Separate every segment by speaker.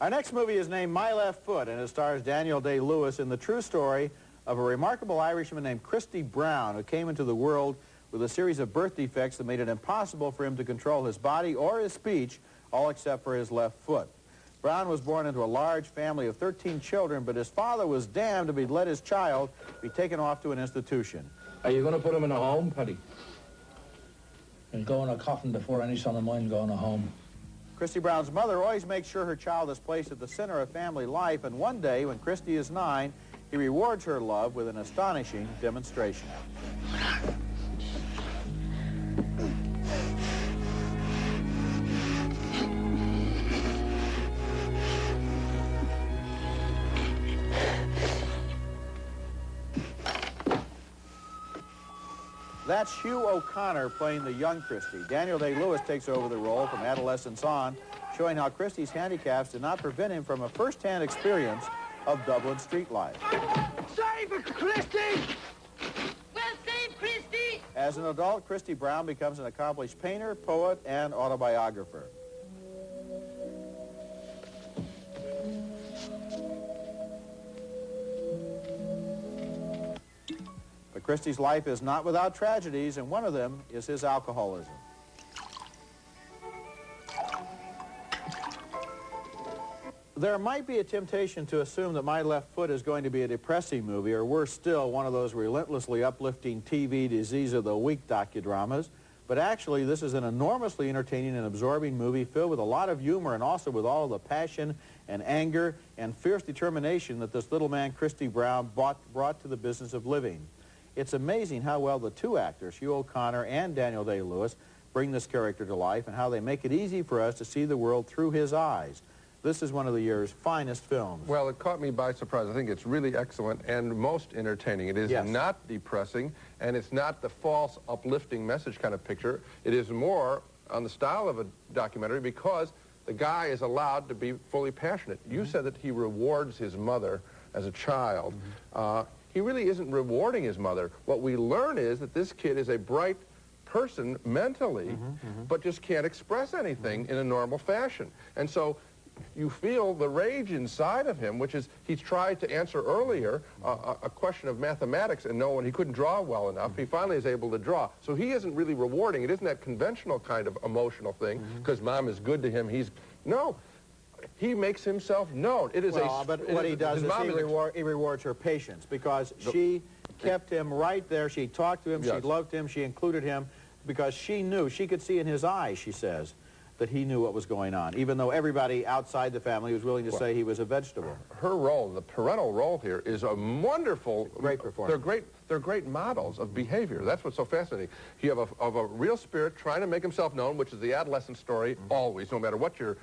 Speaker 1: Our next movie is named My Left Foot, and it stars Daniel Day-Lewis in the true story of a remarkable Irishman named Christy Brown, who came into the world with a series of birth defects that made it impossible for him to control his body or his speech, all except for his left foot. Brown was born into a large family of 13 children, but his father was damned if he'd let his child be taken off to an institution.
Speaker 2: Are you going to put him in a home, Paddy? He'll go in a coffin before any son of mine go in a home.
Speaker 1: Christy Brown's mother always makes sure her child is placed at the center of family life, and one day, when Christy is 9, he rewards her love with an astonishing demonstration. That's Hugh O'Connor playing the young Christy. Daniel Day-Lewis takes over the role from adolescence on, showing how Christy's handicaps did not prevent him from a first-hand experience of Dublin street life.
Speaker 3: Save it, Christy!
Speaker 4: Well saved, Christy!
Speaker 1: As an adult, Christy Brown becomes an accomplished painter, poet, and autobiographer. But Christy's life is not without tragedies, and one of them is his alcoholism. There might be a temptation to assume that My Left Foot is going to be a depressing movie, or worse still, one of those relentlessly uplifting TV Disease of the Week docudramas. But actually, this is an enormously entertaining and absorbing movie filled with a lot of humor and also with all of the passion and anger and fierce determination that this little man, Christy Brown, brought to the business of living. It's amazing how well the two actors, Hugh O'Connor and Daniel Day-Lewis, bring this character to life and how they make it easy for us to see the world through his eyes. This is one of the year's finest films.
Speaker 5: Well, it caught me by surprise. I think it's really excellent and most entertaining. It is not depressing, and it's not the false, uplifting message kind of picture. It is more on the style of a documentary because the guy is allowed to be fully passionate. You said that he rewards his mother as a child. He really isn't rewarding his mother. What we learn is that this kid is a bright person mentally, but just can't express anything in a normal fashion. And so you feel the rage inside of him, which is he's tried to answer earlier a question of mathematics and no one, he couldn't draw well enough. He finally is able to draw. So he isn't really rewarding. It isn't that conventional kind of emotional thing because mom is good to him. No. He makes himself known. It is
Speaker 1: but what he does is he rewards her patience because she kept him right there. She talked to him. She loved him. She included him because she knew. She could see in his eyes, she says, that he knew what was going on, even though everybody outside the family was willing to say he was a vegetable.
Speaker 5: Her role, the parental role here, is a wonderful...
Speaker 1: Great performance.
Speaker 5: They're great models of behavior. That's what's so fascinating. You have a real spirit trying to make himself known, which is the adolescent story always, no matter what your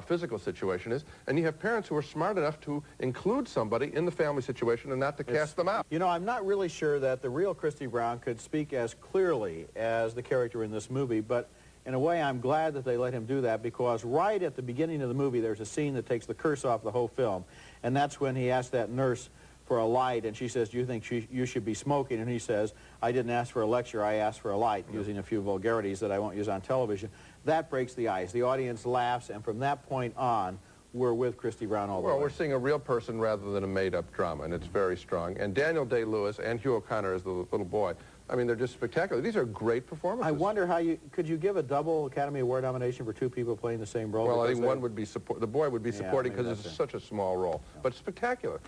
Speaker 5: physical situation is. And you have parents who are smart enough to include somebody in the family situation and not to cast them out.
Speaker 1: You know, I'm not really sure that the real Christy Brown could speak as clearly as the character in this movie, but in a way, I'm glad that they let him do that because right at the beginning of the movie, there's a scene that takes the curse off the whole film. And that's when he asks that nurse for a light, and she says, do you think you should be smoking? And he says, I didn't ask for a lecture, I asked for a light, using a few vulgarities that I won't use on television. That breaks the ice. The audience laughs, and from that point on, we're with Christy Brown all the way.
Speaker 5: Well, we're seeing a real person rather than a made-up drama, and it's very strong. And Daniel Day-Lewis and Hugh O'Connor as the little boy, I mean, they're just spectacular. These are great performances.
Speaker 1: I wonder how could you give a double Academy Award nomination for two people playing the same role?
Speaker 5: Well, I think one would be the boy would be supporting because it's such a small role. But spectacular.